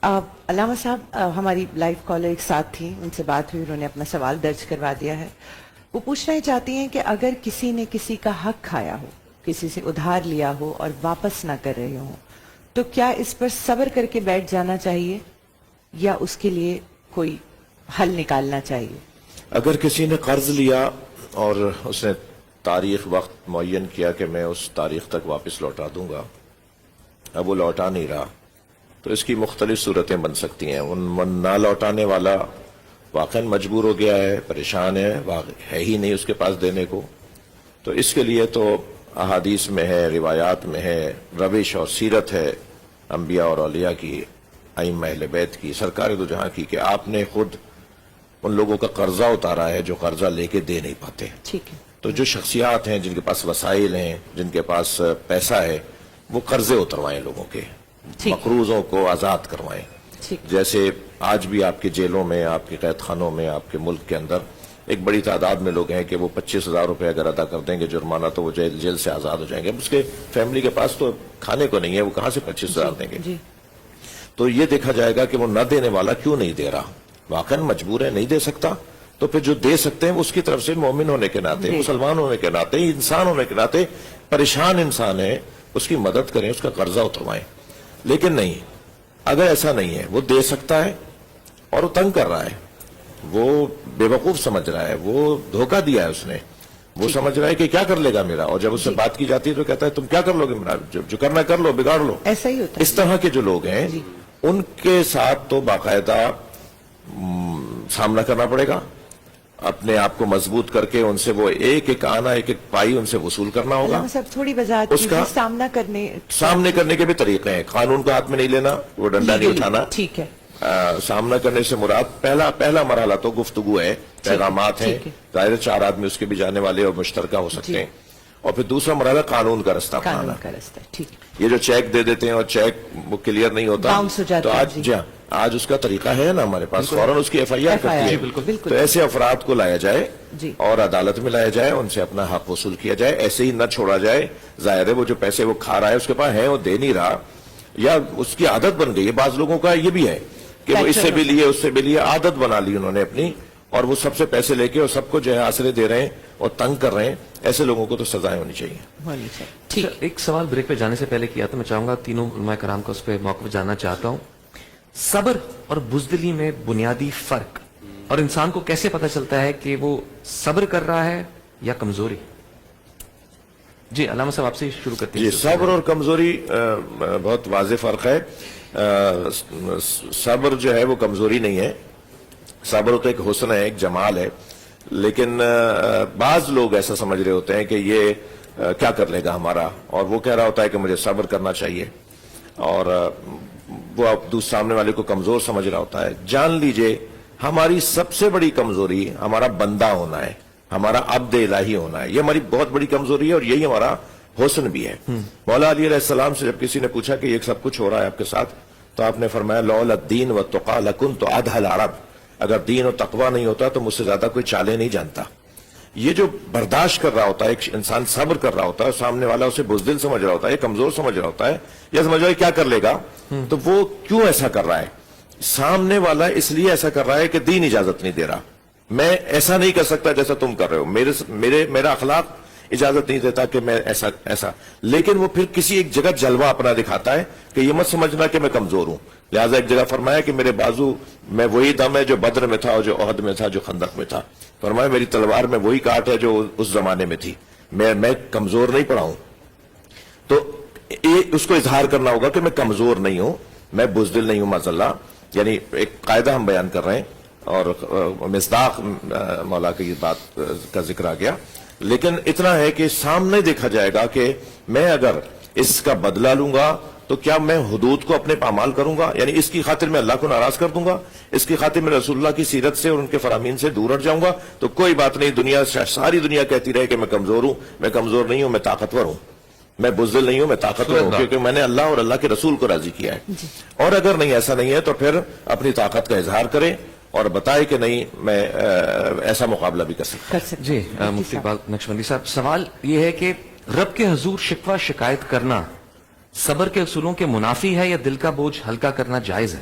علامہ صاحب ہماری life collar ایک ساتھ تھی، ان سے بات ہوئی، انہوں نے اپنا سوال درج کروا دیا ہے. وہ پوچھنا چاہتی ہیں کہ اگر کسی نے کسی کا حق کھایا ہو، کسی سے ادھار لیا ہو اور واپس نہ کر رہے ہوں، تو کیا اس پر صبر کر کے بیٹھ جانا چاہیے یا اس کے لیے کوئی حل نکالنا چاہیے؟ اگر کسی نے قرض لیا اور اس نے تاریخ وقت معین کیا کہ میں اس تاریخ تک واپس لوٹا دوں گا، اب وہ لوٹا نہیں رہا، تو اس کی مختلف صورتیں بن سکتی ہیں. ان نہ لوٹانے والا واقعا مجبور ہو گیا ہے، پریشان ہے ہی نہیں اس کے پاس دینے کو، تو اس کے لیے تو احادیث میں ہے، روایات میں ہے، روش اور سیرت ہے انبیاء اور اولیاء کی، ائمہ اہل بیت کی، سرکار دو جہاں کی، کہ آپ نے خود ان لوگوں کا قرضہ اتارا ہے جو قرضہ لے کے دے نہیں پاتے. ٹھیک ہے. تو جو شخصیات ہیں جن کے پاس وسائل ہیں، جن کے پاس پیسہ ہے، وہ قرضے اتروائیں لوگوں کے، مقروضوں کو آزاد کروائیں. جیسے آج بھی آپ کی جیلوں میں، آپ کے قید خانوں میں، آپ کے ملک کے اندر ایک بڑی تعداد میں لوگ ہیں کہ وہ 25,000 روپے اگر ادا کر دیں گے جرمانہ تو وہ جیل سے آزاد ہو جائیں گے. اب اس کے فیملی کے پاس تو کھانے کو نہیں ہے، وہ کہاں سے 25,000 دیں گے؟ تو یہ دیکھا جائے گا کہ وہ نہ دینے والا کیوں نہیں دے رہا، واقعا مجبور ہے، نہیں دے سکتا، تو پھر جو دے سکتے ہیں اس کی طرف سے مومن ہونے کے ناطے، مسلمان ہونے کے ناطے، انسان ہونے کے ناطے، پریشان انسان ہے اس کی مدد کریں، اس کا قرضہ اتروائیں. لیکن نہیں، اگر ایسا نہیں ہے، وہ دے سکتا ہے اور وہ تنگ کر رہا ہے، وہ بے وقوف سمجھ رہا ہے، وہ دھوکہ دیا ہے اس نے، وہ سمجھ رہا ہے کہ کیا کر لے گا میرا، اور جب اس سے بات کی جاتی ہے تو کہتا ہے تم کیا کر لو گے میرا، جو کرنا کر لو، بگاڑ لو. ایسا ہی ہوتا ہے. اس طرح کے جو لوگ ہیں ان کے ساتھ تو باقاعدہ سامنا کرنا پڑے گا، اپنے آپ کو مضبوط کر کے ان سے وہ ایک ایک آنا، ایک ایک پائی ان سے وصول کرنا ہوگا. تھوڑی وضاحت اس کا سامنے کرنے کے بھی طریقے ہیں. قانون کو ہاتھ میں نہیں لینا، وہ ڈنڈا نہیں اٹھانا. ٹھیک ہے. سامنا کرنے سے مراد پہلا مرحلہ تو گفتگو ہے، پیغامات ہیں، ظاہر 4 آدمی اس کے بھی جانے والے اور مشترکہ ہو سکتے ہیں، اور پھر دوسرا مرحلہ قانون کا رستہ اپنانا. یہ جو چیک دے دیتے ہیں اور چیک وہ کلیئر نہیں ہوتا، تو آج اس کا طریقہ ہے نا ہمارے پاس، فوراً اس کی ایف آئی آر کرتی ہے. تو ایسے افراد کو لایا جائے اور عدالت میں لایا جائے، ان سے اپنا حق وصول کیا جائے، ایسے ہی نہ چھوڑا جائے. ظاہر ہے وہ جو پیسے وہ کھا رہا ہے اس کے پاس ہیں، وہ دے نہیں رہا، یا اس کی عادت بن گئی ہے. بعض لوگوں کا یہ بھی ہے کہ وہ اس سے بھی لیے، اس سے بھی لیے، عادت بنا لی انہوں نے اپنی، اور وہ سب سے پیسے لے کے اور سب کو جو ہے آسرے دے رہے ہیں اور تنگ کر رہے ہیں. ایسے لوگوں کو تو سزائیں ہونی چاہیے. ایک سوال بریک پہ جانے سے پہلے کیا تو میں چاہوں گا تینوں علماء کرام کو اس پہ موقف جاننا چاہتا ہوں. صبر اور بزدلی میں بنیادی فرق، اور انسان کو کیسے پتہ چلتا ہے کہ وہ صبر کر رہا ہے یا کمزوری؟ جی علامہ صاحب آپ سے شروع کرتے ہیں. جی، صبر اور کمزوری بہت واضح فرق ہے. صبر جو ہے وہ کمزوری نہیں ہے، صبر تو ایک حسن ہے، ایک جمال ہے. لیکن بعض لوگ ایسا سمجھ رہے ہوتے ہیں کہ یہ کیا کر لے گا ہمارا، اور وہ کہہ رہا ہوتا ہے کہ مجھے صبر کرنا چاہیے، اور وہ سامنے والے کو کمزور سمجھ رہا ہوتا ہے. جان لیجئے ہماری سب سے بڑی کمزوری ہمارا بندہ ہونا ہے، ہمارا عبد الہی ہونا ہے. یہ ہماری بہت بڑی کمزوری ہے اور یہی ہمارا حسن بھی ہے. مولا علی علیہ السلام سے جب کسی نے پوچھا کہ یہ سب کچھ ہو رہا ہے آپ کے ساتھ، تو آپ نے فرمایا لولا الدین والتقى لکنت اضحى العرب. اگر دین و تقوی نہیں ہوتا تو مجھ سے زیادہ کوئی چالیں نہیں جانتا. یہ جو برداشت کر رہا ہوتا ہے ایک انسان، صبر کر رہا ہوتا ہے، سامنے والا اسے بزدل سمجھ رہا ہوتا ہے، کمزور سمجھ رہا ہوتا ہے، یا سمجھ رہا ہے کیا کر لے گا، تو وہ کیوں ایسا کر رہا ہے؟ سامنے والا اس لیے ایسا کر رہا ہے کہ دین اجازت نہیں دے رہا. میں ایسا نہیں کر سکتا جیسا تم کر رہے ہو، میرا اخلاق اجازت نہیں دیتا کہ میں ایسا. لیکن وہ پھر کسی ایک جگہ جلوہ اپنا دکھاتا ہے کہ یہ مت سمجھنا کہ میں کمزور ہوں. لہٰذا ایک جگہ فرمایا کہ میرے بازو میں وہی دم ہے جو بدر میں تھا، اور جو احد میں تھا، جو خندق میں تھا. فرمایا میری تلوار میں وہی کاٹ ہے جو اس زمانے میں تھی. میں کمزور نہیں پڑا ہوں. تو اس کو اظہار کرنا ہوگا کہ میں کمزور نہیں ہوں، میں بزدل نہیں ہوں معاذ اللہ. یعنی ایک قاعدہ ہم بیان کر رہے ہیں، اور مصداق مولا کی بات کا ذکر آ گیا. لیکن اتنا ہے کہ سامنے دیکھا جائے گا کہ میں اگر اس کا بدلہ لوں گا تو کیا میں حدود کو اپنے پامال کروں گا، یعنی اس کی خاطر میں اللہ کو ناراض کر دوں گا، اس کی خاطر میں رسول اللہ کی سیرت سے اور ان کے فرامین سے دور ہٹ جاؤں گا. تو کوئی بات نہیں، ساری دنیا کہتی رہے کہ میں کمزور ہوں، میں کمزور نہیں ہوں، میں طاقتور ہوں، میں بزدل نہیں ہوں، میں طاقتور ہوں، کیونکہ میں نے اللہ اور اللہ کے رسول کو راضی کیا ہے. اور اگر نہیں ایسا نہیں ہے تو پھر اپنی طاقت کا اظہار کرے اور بتائے کہ نہیں میں ایسا مقابلہ بھی کر سکتا. جی مفتی نقشبندی صاحب، سوال یہ ہے کہ رب کے حضور شکوہ شکایت کرنا صبر کے اصولوں کے منافی ہے یا دل کا بوجھ ہلکا کرنا جائز ہے؟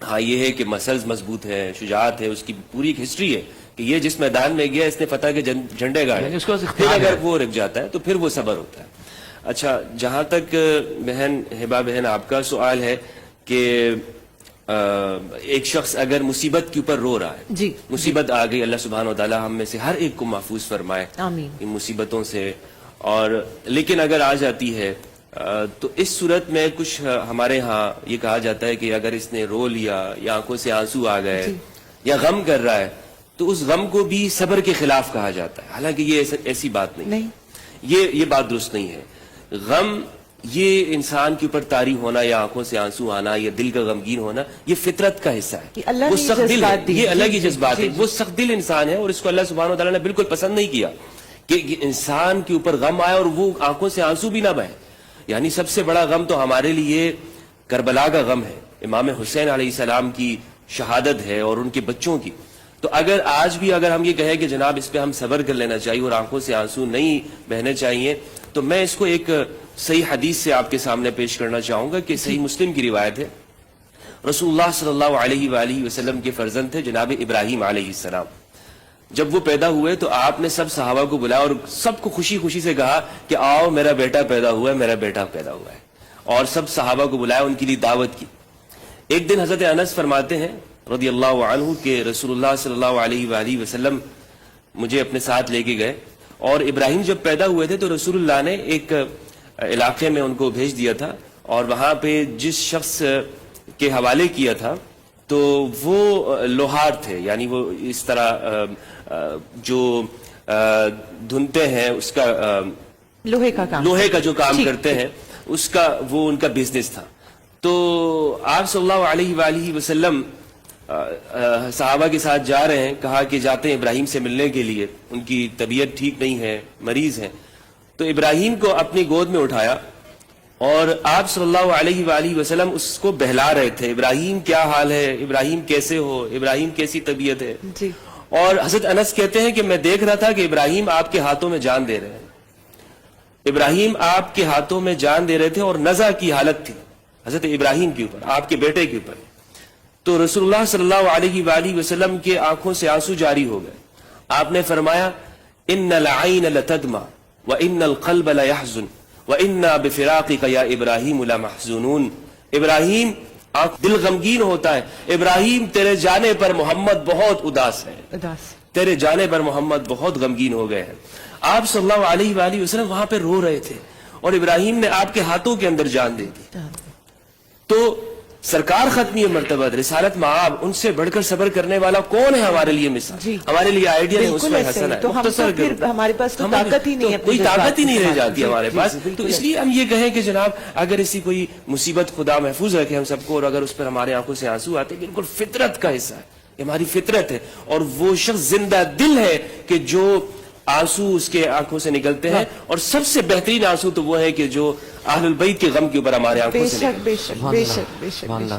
ہاں یہ ہے کہ مسلز مضبوط ہے، شجاعت ہے، اس کی پوری ایک ہسٹری ہے کہ یہ جس میدان میں گیا اس نے فتح کے جھنڈے گاڑے، یعنی اس کے پاس پھر اختیار اگر ہے۔ وہ رک جاتا ہے تو پھر وہ صبر ہوتا ہے۔ اچھا، جہاں تک بہن ہبہ بہن آپ کا سوال ہے کہ ایک شخص اگر مصیبت کے اوپر رو رہا ہے، جی، مصیبت آ گئی، اللہ سبحانہ و تعالی ہم میں سے ہر ایک کو محفوظ فرمائے آمین۔ ان مصیبتوں سے، اور لیکن اگر آ جاتی ہے تو اس صورت میں کچھ ہمارے ہاں یہ کہا جاتا ہے کہ اگر اس نے رو لیا یا آنکھوں سے آنسو آ گئے یا غم کر رہا ہے تو اس غم کو بھی صبر کے خلاف کہا جاتا ہے، حالانکہ یہ ایسی بات نہیں، یہ بات درست نہیں ہے۔ غم یہ انسان کے اوپر طاری ہونا یا آنکھوں سے آنسو آنا یا دل کا غمگین ہونا یہ فطرت کا حصہ ہے، یہ اللہ وہ نے سخت دل ہے، جذبات دی، یہ الگ ہی جی، جذبات ہے، جی، وہ سخت دل انسان ہے اور اس کو اللہ سبحانہ و تعالیٰ نے بالکل پسند نہیں کیا کہ انسان کے اوپر غم آئے اور وہ آنکھوں سے آنسو بھی نہ بہے۔ یعنی سب سے بڑا غم تو ہمارے لیے کربلا کا غم ہے، امام حسین علیہ السلام کی شہادت ہے اور ان کے بچوں کی۔ تو اگر آج بھی اگر ہم یہ کہیں کہ جناب اس پہ ہم صبر کر لینا چاہیے اور آنکھوں سے آنسو نہیں بہنے چاہیے، تو میں اس کو ایک صحیح حدیث سے آپ کے سامنے پیش کرنا چاہوں گا کہ صحیح مسلم کی روایت ہے، رسول اللہ صلی اللہ علیہ وآلہ وسلم کے فرزند تھے جناب ابراہیم علیہ السلام۔ جب وہ پیدا ہوئے تو آپ نے سب صحابہ کو بلایا اور سب کو خوشی خوشی سے کہا کہ آؤ میرا بیٹا پیدا ہوا ہے، میرا بیٹا پیدا ہوا ہے، اور سب صحابہ کو بلایا، ان کے لیے دعوت کی۔ ایک دن حضرت انس فرماتے ہیں رضی اللہ عنہ کہ رسول اللہ صلی اللہ علیہ وآلہ وسلم مجھے اپنے ساتھ لے کے گئے، اور ابراہیم جب پیدا ہوئے تھے تو رسول اللہ نے ایک علاقے میں ان کو بھیج دیا تھا، اور وہاں پہ جس شخص کے حوالے کیا تھا تو وہ لوہار تھے، یعنی وہ اس طرح جو دھنتے ہیں اس کا لوہے کا کام، لوہے کا جو کام ٹھیک، کرتے ہیں اس کا وہ ان کا بزنس تھا۔ تو آپ صلی اللہ علیہ وآلہ وسلم صحابہ کے ساتھ جا رہے ہیں، کہا کہ جاتے ہیں ابراہیم سے ملنے کے لیے، ان کی طبیعت ٹھیک نہیں ہے، مریض ہیں۔ تو ابراہیم کو اپنی گود میں اٹھایا اور آپ صلی اللہ علیہ وآلہ وسلم اس کو بہلا رہے تھے، ابراہیم کیا حال ہے، ابراہیم کیسے ہو، ابراہیم کیسی طبیعت ہے۔ جی، اور حضرت انس کہتے ہیں کہ میں دیکھ رہا تھا کہ ابراہیم آپ کے ہاتھوں میں جان دے رہے ہیں، ابراہیم آپ کے ہاتھوں میں جان دے رہے تھے، اور نزع کی حالت تھی حضرت ابراہیم کے اوپر، آپ کے بیٹے کے اوپر۔ تو رسول اللہ صلی اللہ علیہ وآلہ وسلم کے آنکھوں سے آنسو جاری ہو گئے۔ آپ نے فرمایا ان العین لتدمع وان القلب لیحزن وَإِنَّا بِفِرَاقِكَ يَا إِبْرَاهِيمُ لَمَحْزُونُونَ، ابراہیم دل غمگین ہوتا ہے، ابراہیم تیرے جانے پر محمد بہت اداس ہے، اداس، تیرے جانے پر محمد بہت غمگین ہو گئے ہیں۔ آپ صلی اللہ علیہ وآلہ وسلم وہاں پہ رو رہے تھے اور ابراہیم نے آپ کے ہاتھوں کے اندر جان دے دی۔ تو سرکار ختمی مرتبہ رسالت معاب، ان سے بڑھ کر صبر کرنے والا کون ہے ہمارے لیے مثال، جی، ہمارے لیے آئیڈیا ہے، بالکل اسوہ ایسے حسنہ ہی۔ ہے۔ تو ہم تو مختصر پھر کرو، ہمارے پاس تو ہماری طاقت ہی نہیں ہے، کوئی طاقت ہی نہیں رہ جاتی جی، ہمارے جی، پاس۔ بالکل تو اس لیے ہم یہ کہیں کہ جناب اگر اسی کوئی مصیبت خدا محفوظ رکھے ہم سب کو، اور اگر اس پر ہمارے آنکھوں سے آنسو آتے، بالکل فطرت کا حصہ ہے، یہ ہماری فطرت ہے، اور وہ شخص زندہ دل ہے کہ جو آنسو اس کے آنکھوں سے نکلتے ہیں، اور سب سے بہترین آنسو تو وہ ہے کہ جو اہل البیت کے غم کے اوپر ہمارے آنکھوں بے سے شک، بے شک، بے شک، بے شک، سبحان اللہ۔